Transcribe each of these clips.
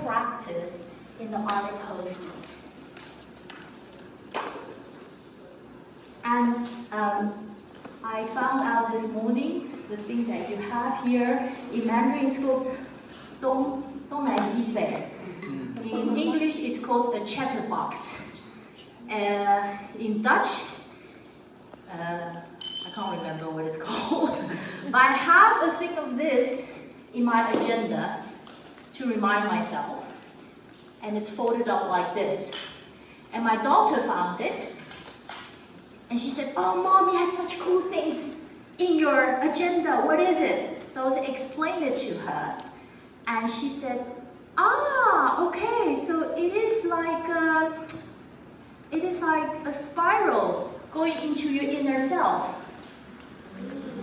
practice in the art of hosting. And I found out this morning the thing that you have here in Mandarin is called 东南西北. In English, it's called a chatterbox. In Dutch, I can't remember what it's called, but I have a thing of this in my agenda to remind myself, and it's folded up like this. And my daughter found it, and she said, "Oh, Mom, you have such cool things in your agenda. What is it?" So I was explaining it to her, and she said, "Ah, okay, so it is like a spiral going into your inner self."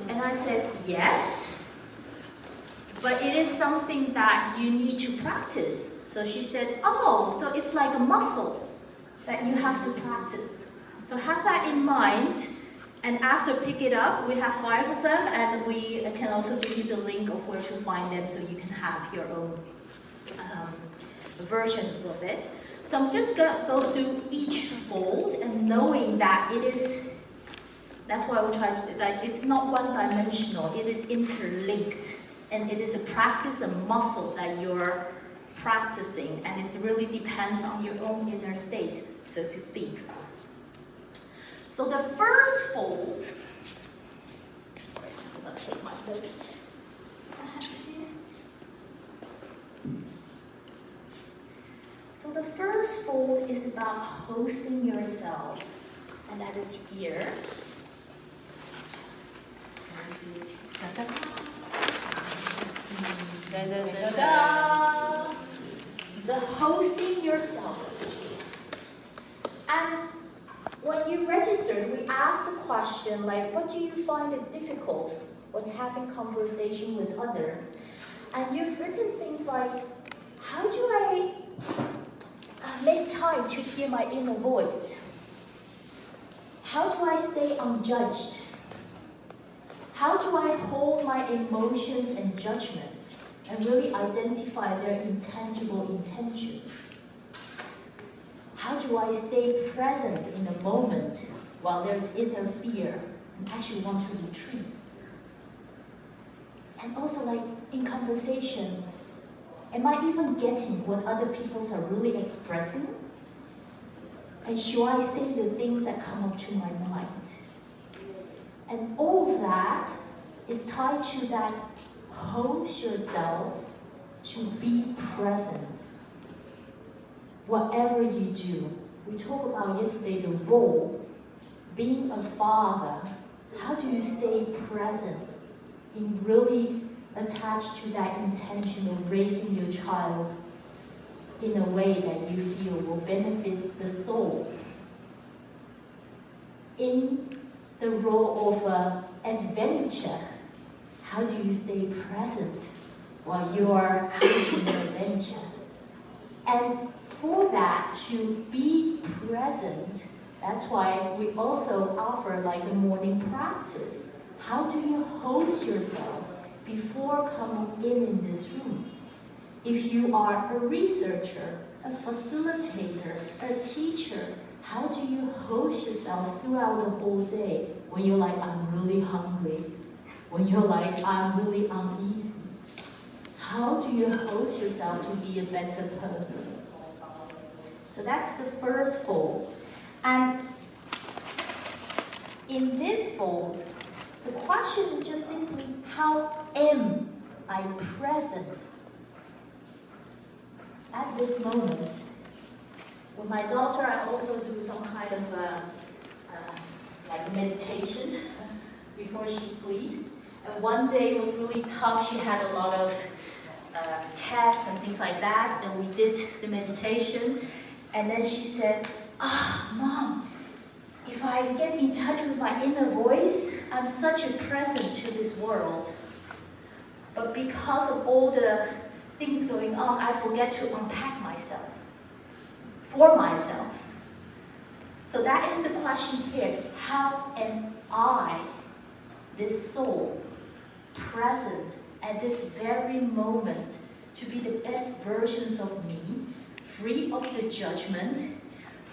And I said, "Yes, but it is something that you need to practice." So she said, "Oh, so it's like a muscle that you have to practice." So have that in mind, and after pick it up, we have 5 of them, and we can also give you the link of where to find them so you can have your own versions of it. So I'm just gonna go through each fold and knowing that it is, that's why we try to do that. It's not one-dimensional, it is interlinked, and it is a practice, a muscle that you're practicing, and it really depends on your own inner state, so to speak. So the first fold, I'm gonna take my notes. So the first fold is about hosting yourself, and that is here. The hosting yourself. And when you registered, we asked a question like, what do you find it difficult when having conversation with others? And you've written things like, how do I make time to hear my inner voice? How do I stay unjudged? How do I hold my emotions and judgments and really identify their intangible intention? How do I stay present in the moment while there's inner fear and actually want to retreat? And also, like in conversation, am I even getting what other people are really expressing? And should I say the things that come up to my mind? And all of that is tied to that host yourself to be present. Whatever you do, we talked about yesterday the role, being a father. How do you stay present in really attached to that intention of raising your child in a way that you feel will benefit the soul? In the role of adventure, how do you stay present while you are out in your adventure? And for that, to be present, that's why we also offer like a morning practice. How do you host yourself before coming in this room? If you are a researcher, a facilitator, a teacher, how do you host yourself throughout the whole day when you're like, I'm really hungry? When you're like, I'm really uneasy? How do you host yourself to be a better person? So that's the first fold. And in this fold, the question is just simply, how am I present at this moment? With my daughter, I also do some kind of like meditation before she sleeps. And one day was really tough. She had a lot of tests and things like that, and we did the meditation. And then she said, Mom, if I get in touch with my inner voice, I'm such a present to this world. But because of all the things going on, I forget to unpack myself, for myself. So that is the question here. How am I, this soul, present at this very moment to be the best versions of me, free of the judgment,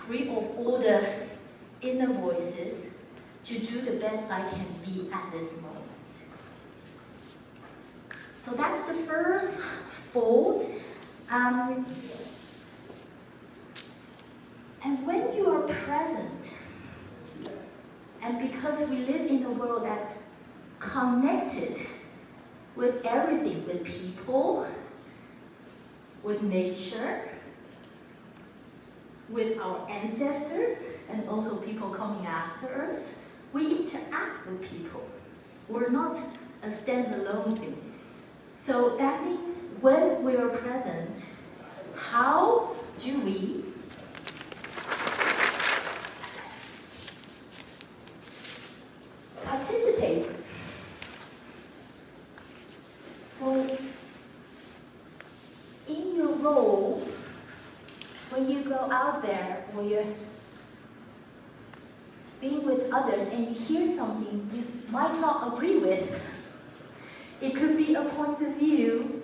free of all the inner voices, to do the best I can be at this moment. So that's the first fold. And when you are present, and because we live in a world that's connected with everything, with people, with nature, with our ancestors, and also people coming after us, we interact with people. We're not a standalone thing. So that means when we are present, how do we participate? So in your role, when you go out there, or you're being with others and you hear something you might not agree with, it could be a point of view,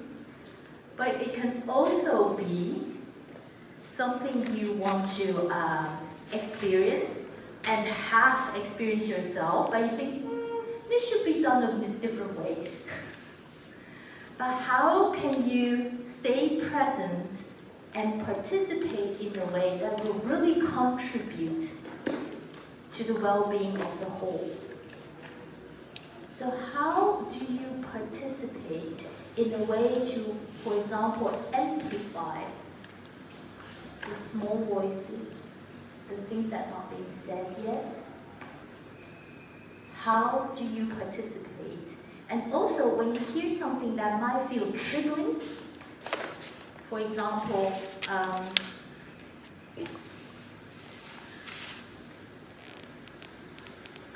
but it can also be something you want to experience and have experienced yourself, but you think, this should be done in a different way. But how can you stay present and participate in a way that will really contribute to the well-being of the whole? So how do you participate in a way to, for example, amplify the small voices, the things that are not being said yet? How do you participate? And also, when you hear something that might feel triggering, for example,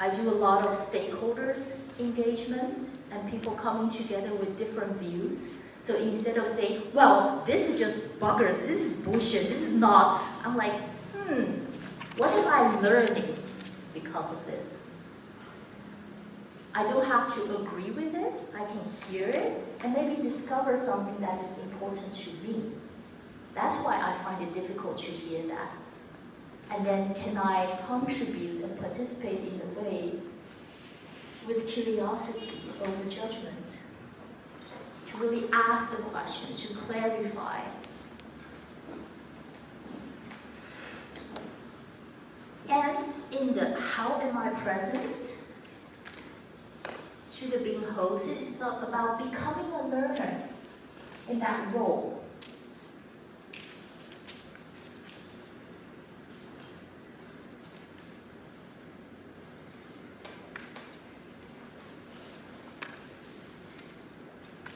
I do a lot of stakeholders engagement and people coming together with different views. So instead of saying, well, this is just buggers, this is bullshit, this is not, I'm like, what am I learning because of this? I don't have to agree with it, I can hear it, and maybe discover something that is important to me. That's why I find it difficult to hear that. And then can I contribute and participate in a way with curiosity over judgment? To really ask the questions, to clarify. And in the how am I present, to the being hosted, it's about becoming a learner in that role.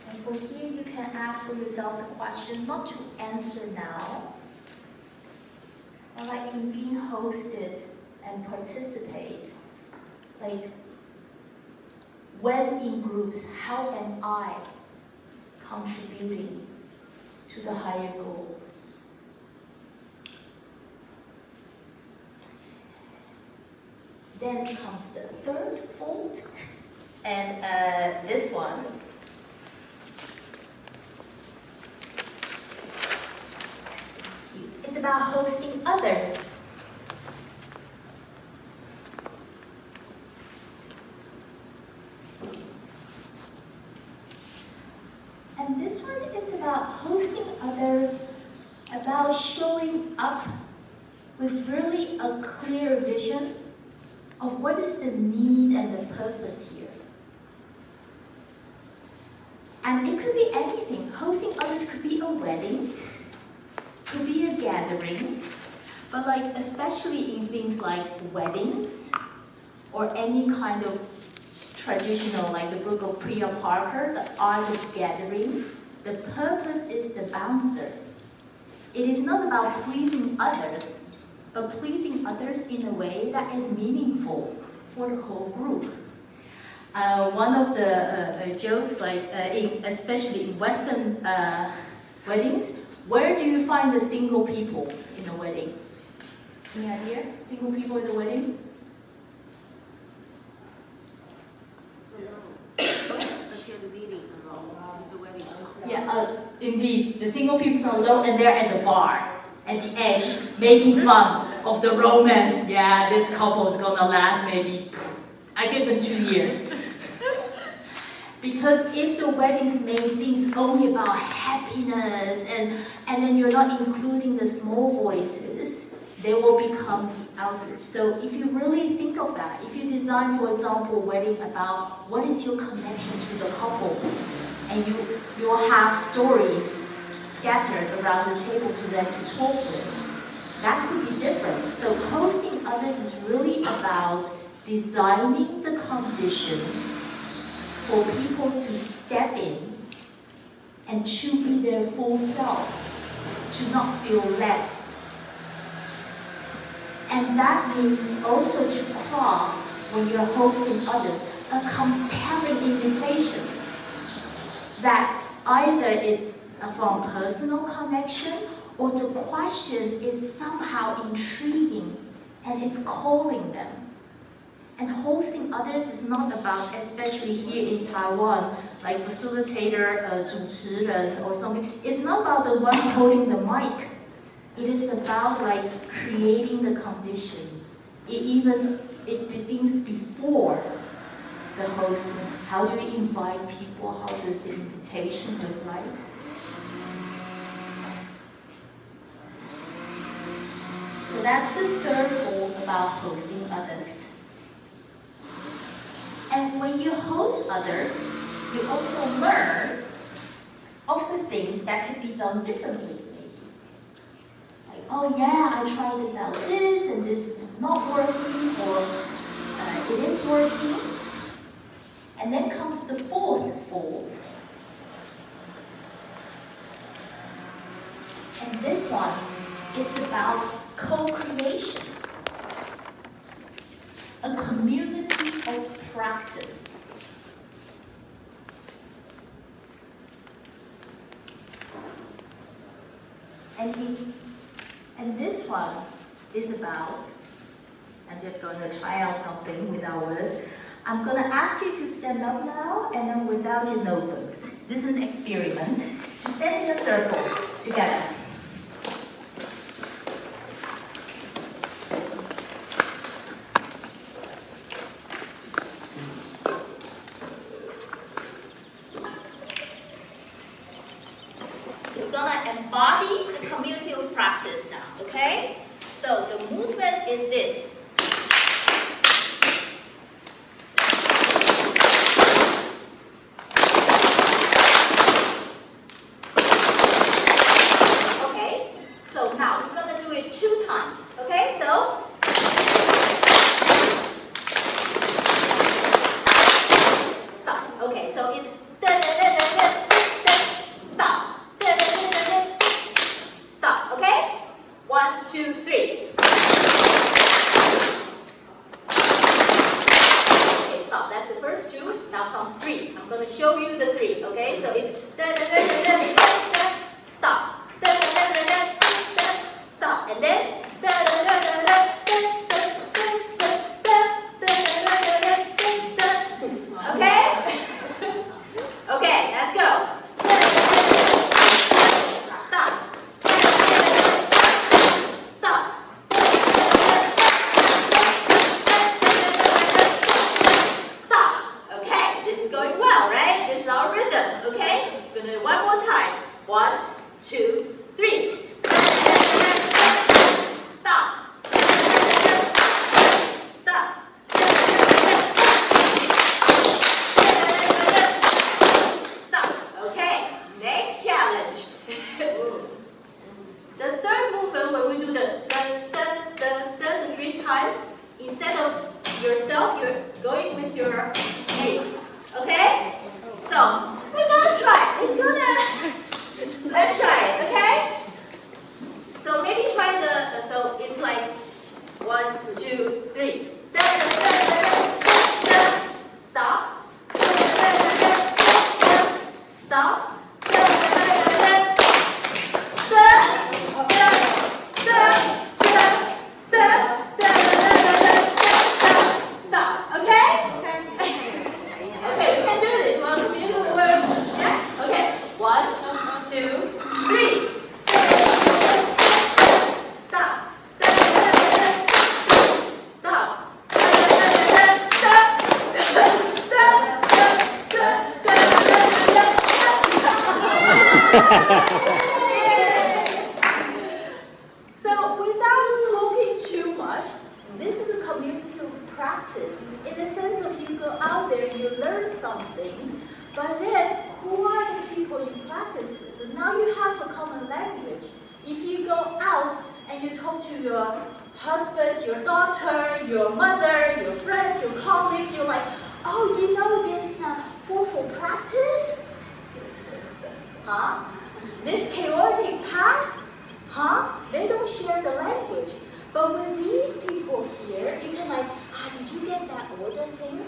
And for here, you can ask for yourself the question, not to answer now, but like in being hosted and participate, like when in groups, how am I contributing to the higher goal? Then comes the third fold, and this one. It's about hosting others. And this one is about hosting others, about showing up with really a clear vision of what is the need and the purpose here. And it could be anything. Hosting others could be a wedding, could be a gathering, but like especially in things like weddings or any kind of traditional, like the book of Priya Parker, The Art of Gathering, the purpose is the bouncer. It is not about pleasing others, but pleasing others in a way that is meaningful for the whole group. One of the jokes, like especially in Western weddings, where do you find the single people in a wedding? Any idea? Single people in a wedding? Attend the meeting along the wedding. Yeah, indeed. The single people are alone and they're at the bar, at the edge, making fun of the romance. Yeah, this couple is gonna last maybe, I give them 2 years. Because if the wedding's main things only about happiness and then you're not including the small voices, they will become the elders. So if you really think of that, if you design, for example, a wedding about what is your connection to the couple, and you will have stories scattered around the table to them to talk with, that could be different. So hosting others is really about designing the conditions for people to step in and to be their full self, to not feel less. And that means also to craft, when you're hosting others, a compelling invitation that either it's from personal connection or the question is somehow intriguing and it's calling them. And hosting others is not about, especially here in Taiwan, like facilitator, 主持人 or something. It's not about the one holding the mic. It is about like creating the conditions. It begins before the hosting. How do you invite people? How does the invitation look like? So that's the third goal about hosting others. And when you host others, you also learn of the things that could be done differently. Like, oh yeah, I tried this out and this is not working, or it is working. And then comes the fourth fold. And this one is about co-creation. A community of practice. And this one is about, I'm just going to try out something without words. I'm going to ask you to stand up now and then without your notebooks. This is an experiment. Just stand in a circle together. We're going to embody the community of practice now, okay? So the movement is this. One, you go out and you talk to your husband, your daughter, your mother, your friend, your colleagues, you're like, oh, you know this fourfold practice? Huh? This chaotic path? Huh? They don't share the language. But when these people here, you can like, did you get that order thing?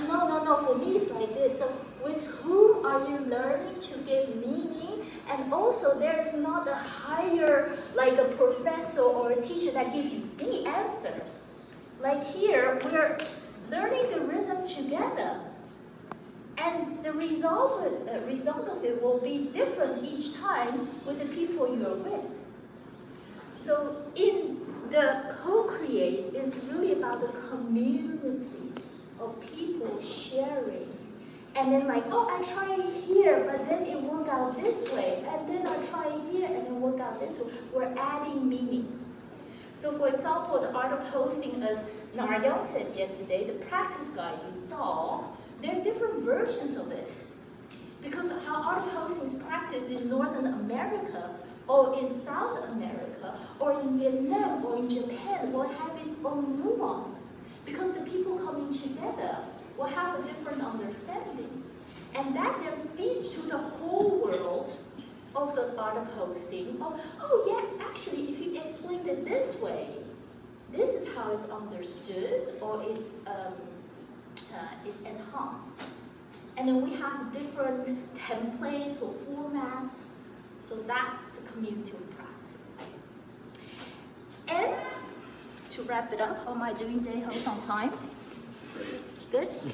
No, for me it's like this. So with whom are you learning to give meaning? And also there is not a higher, like a professor or a teacher that gives you the answer. Like here, we're learning the rhythm together. And the result of it will be different each time with the people you're with. So in the co-create is really about the community of people sharing. And then like, oh, I tried it here, but then it worked out this way. And then I try it here, and it worked out this way. We're adding meaning. So for example, the art of hosting, as Naryang said yesterday, the practice guide you saw, there are different versions of it. Because how art of hosting is practiced in Northern America, or in South America, or in Vietnam, or in Japan, will have its own nuance. Because the people coming together will have a different understanding. And that then feeds to the whole world of the art of hosting. Oh yeah, actually, if you explain it this way, this is how it's understood, or it's enhanced. And then we have different templates or formats. So that's the community practice. And to wrap it up, how am I doing day host on time? Good? So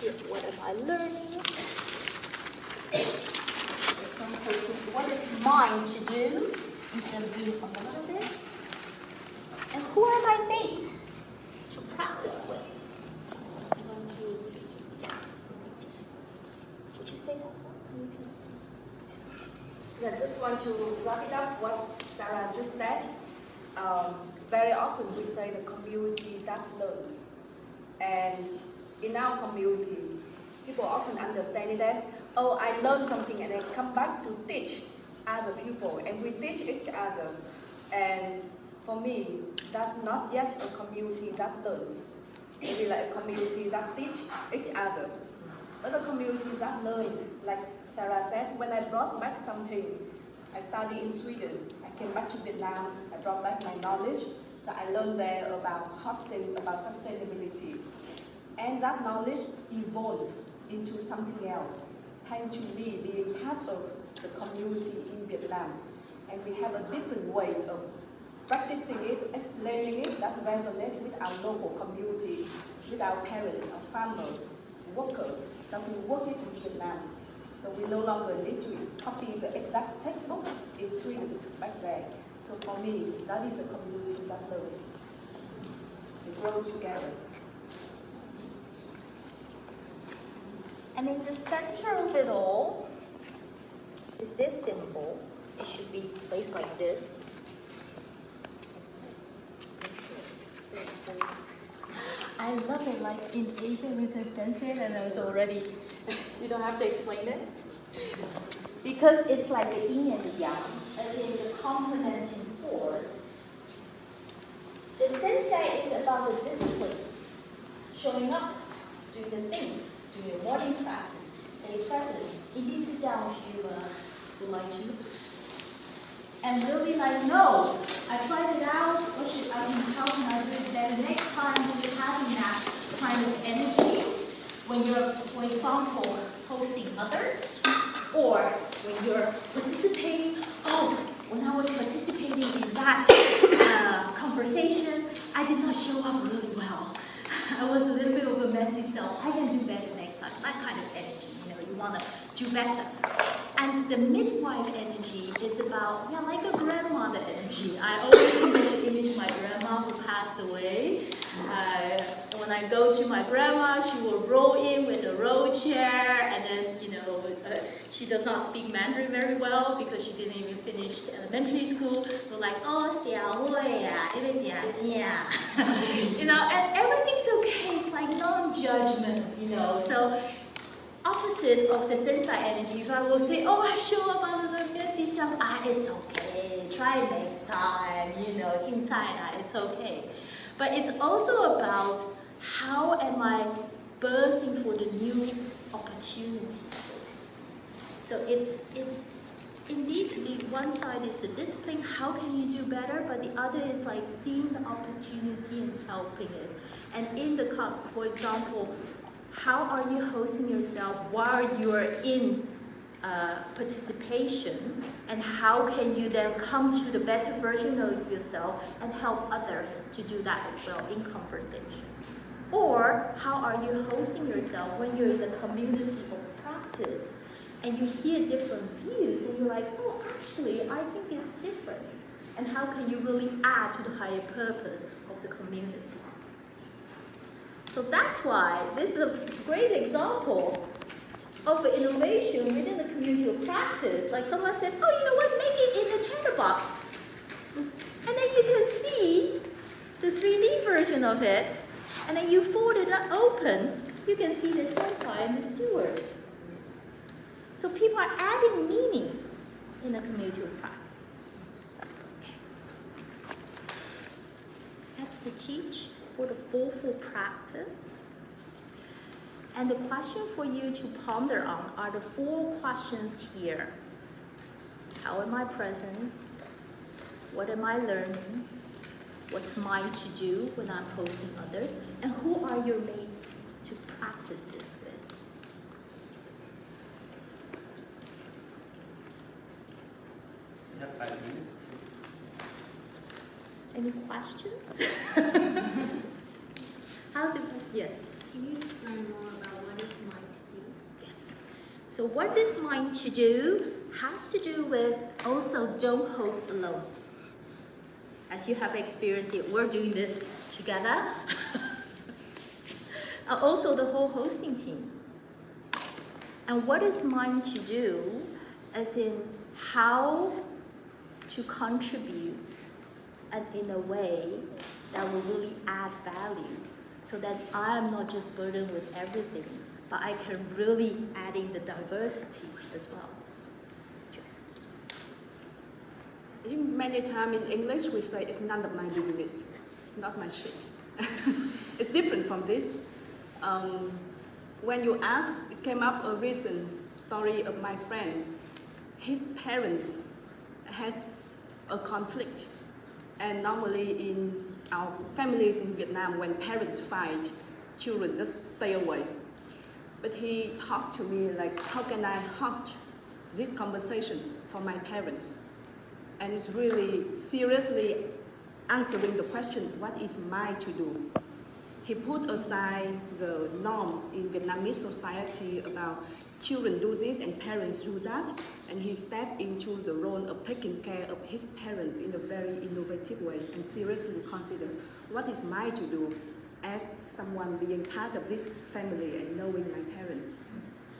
here, what am I learning? What is mine to do instead of doing a little bit? And who are my mates to practice with? Would you say that? I just want to wrap it up what Sara just said. Very often we say the community that learns. And in our community, people often understand it as, oh, I learned something and I come back to teach other people, and we teach each other. And for me, that's not yet a community that learns. Maybe like a community that teach each other. But a community that learns, like Sara said, when I brought back something, I studied in Sweden, I came back to Vietnam, I brought back my knowledge that I learned there about hosting, about sustainability. And that knowledge evolved into something else, thanks to me being part of the community in Vietnam. And we have a different way of practicing it, explaining it that resonates with our local community, with our parents, our farmers, workers that we work in Vietnam. So we no longer need to copy the exact textbook in Sweden back there. So for me, that is a community that learns. It grows together. And in the center of it all is this symbol. It should be placed like this. I love it, like in Asian we say sensei, and it's already, you don't have to explain it. Because it's like the yin and the yang, as in the complementing force. The sensei is about the discipline, showing up, doing the thing, doing your morning practice, stay present. You need to sit down if you would like to. And really like, no, I tried it out, how can I do it better next time when you're having that kind of energy, when you're, for example, hosting others, or when you're participating, when I was participating in that conversation, I did not show up really well. I was a little bit of a messy self. I can do better next time. That kind of energy, you want to do better. And the midwife energy is about, like a grandmother energy. I always think of the image of my grandma who passed away. When I go to my grandma, she will roll in with a roll chair, and then, she does not speak Mandarin very well because she didn't even finish elementary school. So like, and everything's okay. It's like non-judgment, So opposite of the sensei energy, if I will say, I show up under the messy self, I it's okay. Try next time, you know, 听菜啦, it's okay. But it's also about how am I birthing for the new opportunity. So it's indeed the one side is the discipline, how can you do better, but the other is like seeing the opportunity and helping it. And in the for example, how are you hosting yourself while you're in participation, and how can you then come to the better version of yourself and help others to do that as well in conversation? Or how are you hosting yourself when you're in a community of practice and you hear different views and you're like, oh, actually, I think it's different. And how can you really add to the higher purpose of the community? So that's why this is a great example of innovation within the community of practice. Like someone said, oh, you know what, make it in the chatterbox. And then you can see the 3D version of it. And then you fold it open, you can see the sensor and the steward. So people are adding meaning in the community of practice. Okay. That's the teach for the fourfold practice. And the question for you to ponder on are the 4 questions here. How am I present? What am I learning? What's mine to do when I'm hosting others? And who are your mates to practice this with? We have 5 minutes. Any questions? How's it? Yes. Can you explain more about what is mine to do? Yes. So what is mine to do has to do with also don't host alone. As you have experienced it, we're doing this together. Also the whole hosting team. And what is mine to do, as in how to contribute and in a way that will really add value, so that I am not just burdened with everything, but I can really add in the diversity as well. I think many times in English we say it's none of my business. It's not my shit. It's different from this. When you ask, it came up a recent story of my friend. His parents had a conflict. And normally in our families in Vietnam, when parents fight, children just stay away. But he talked to me like, how can I host this conversation for my parents? And it's really seriously answering the question, what is mine to do? He put aside the norms in Vietnamese society about children do this and parents do that, and he stepped into the role of taking care of his parents in a very innovative way and seriously consider what is mine to do as someone being part of this family and knowing my parents.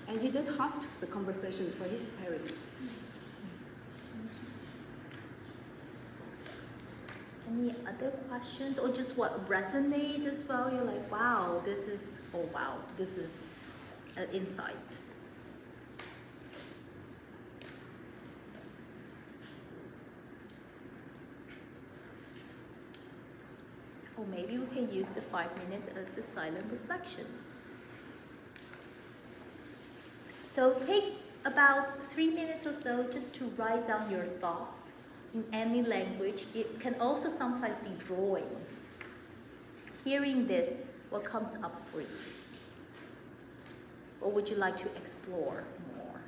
And he did host the conversations for his parents. Any other questions, or just what resonates as well? You're like, wow, this is an insight. Or maybe we can use the 5 minutes as a silent reflection. So take about 3 minutes or so just to write down your thoughts in any language. It can also sometimes be drawings. Hearing this, what comes up for you? Or would you like to explore more?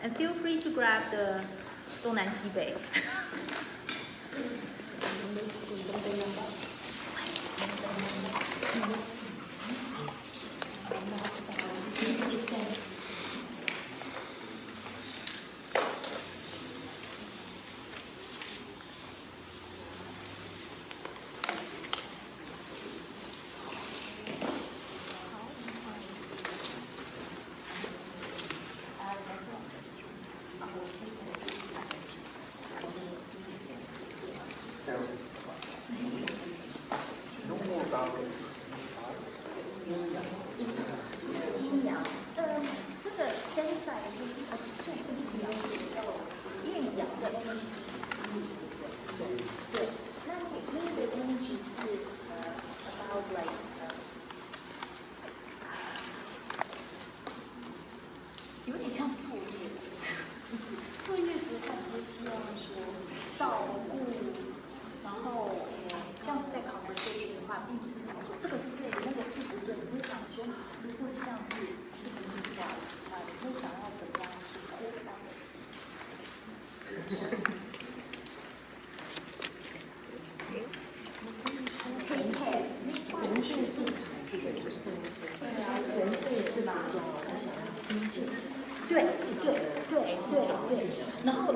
And feel free to grab the 东南西北.并不是讲说这个是对的，那个是不对。你会想说，如果像是这个例话你会想要怎么样 support others？对，然后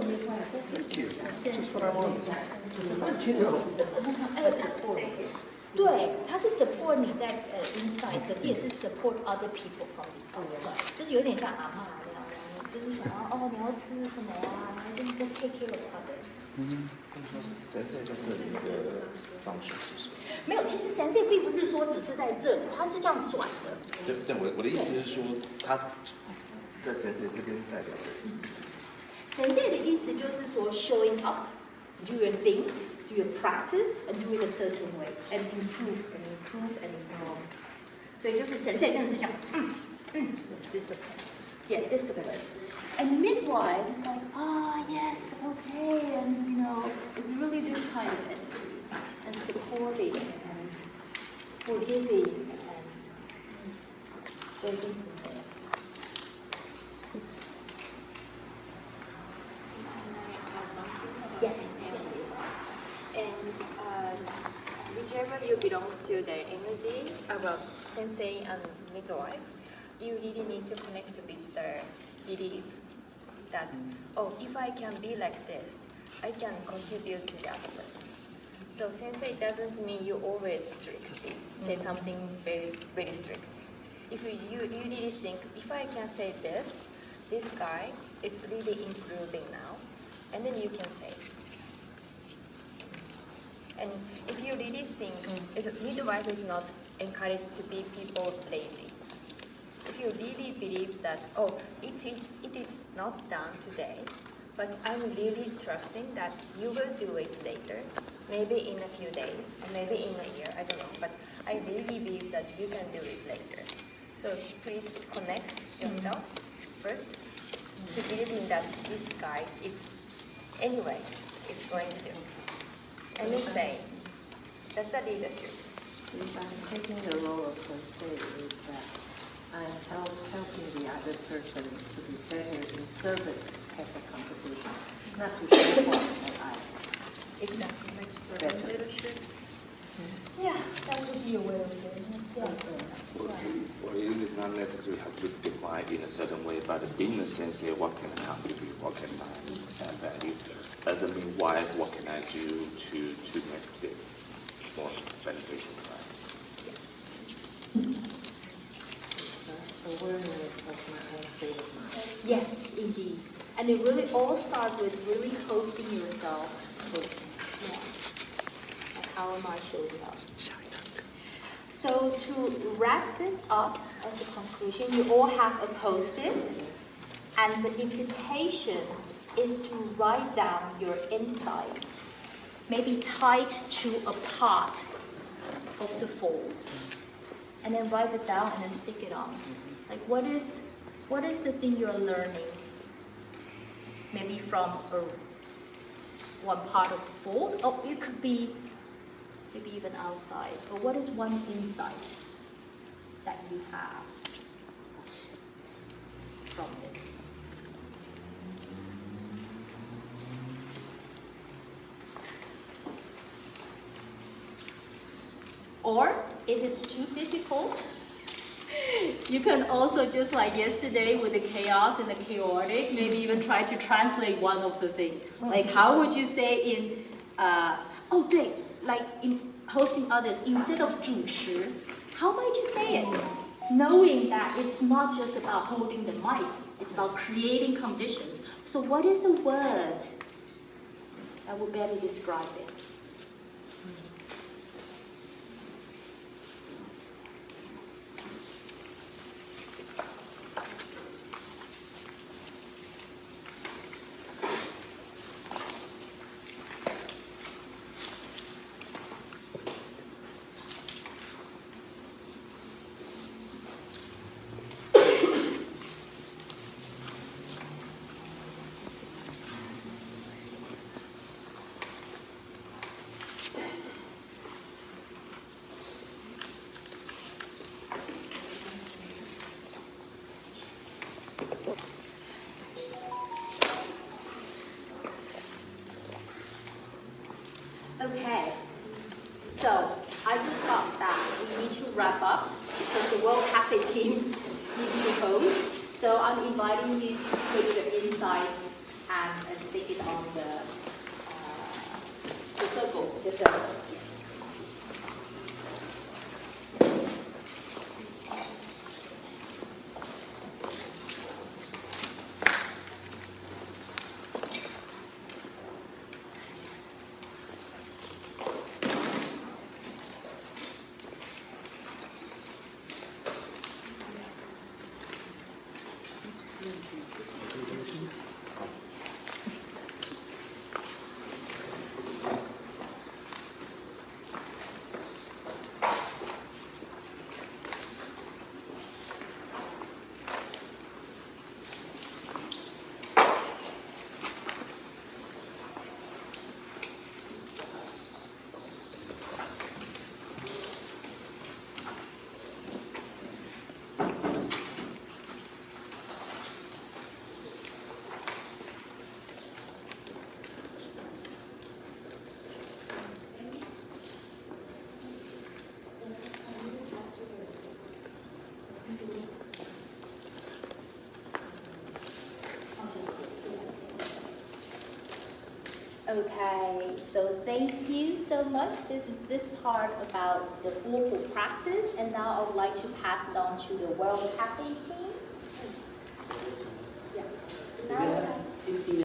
对，它是 support 你在inside， 可是也是 support other people from outside， 就是有点像阿嬷那样，就是想要你要吃什么啊，然后就是在 take care of others。神社在这里的方式是什么？没有，其实神社并不是说只是在这里，它是这样转的。对，我的意思是说，他在神社这边代表的意思是什么？神社的意思就是说 showing up, do your thing, do your practice, and do it a certain way, and improve and improve and improve. 所以就是神社真的是讲discipline, yeah, discipline. And midwife is like, yes, okay, and it's really this kind of energy, and supporting and forgiving and waiting for them. Yes. And whichever you belong to the energy about sensei and midwife, you really need to connect with the belief that, if I can be like this, I can contribute to the other person. So sensei doesn't mean you always strictly say something very, very strict. If you really think, if I can say this guy is really improving now, and then you can say. And if you really think, midwife is not encouraged to be people lazy. If you really believe that, it is not done today, but I'm really trusting that you will do it later, maybe in a few days, or maybe in a year, I don't know, but I really believe that you can do it later. So please connect yourself first to believing that this guy is going to do. And you say, that's the leadership. If I'm taking the role of sensei, is that I'm helping the other person to be better in service as a contribution, not to show off that I Exactly. Like better. servant leadership. Yeah, that would be a way of saying it. Yeah. Or it is not necessarily have to define in a certain way, but being a sensei, what can I contribute, what can I add value? As a midwife, what can I do to make it more beneficial? Awareness of my own state of mind. Yes, indeed. And it really all starts with really hosting yourself. Yeah. And how am I showing up? So to wrap this up as a conclusion, you all have a post-it, and the invitation is to write down your insights, maybe tied to a part of the fold, and then write it down and then stick it on. Like what is the thing you're learning? Maybe from one part of the fold, or it could be maybe even outside. Or what is one insight that you have from it? Or if it's too difficult, you can also just like yesterday with the chaos and the chaotic, maybe even try to translate one of the things. Like how would you say in, like in hosting others, instead of 主持, how might you say it? Knowing that it's not just about holding the mic, it's about creating conditions. So what is the word that would better describe it? I just thought that we need to wrap up because the World Cafe team needs to host. So I'm inviting you to put your insights and stick it on the circle. The circle. Yes. Okay, so thank you so much. This is this part about the formal practice, and now I would like to pass it on to the World Cafe team. Yes. So now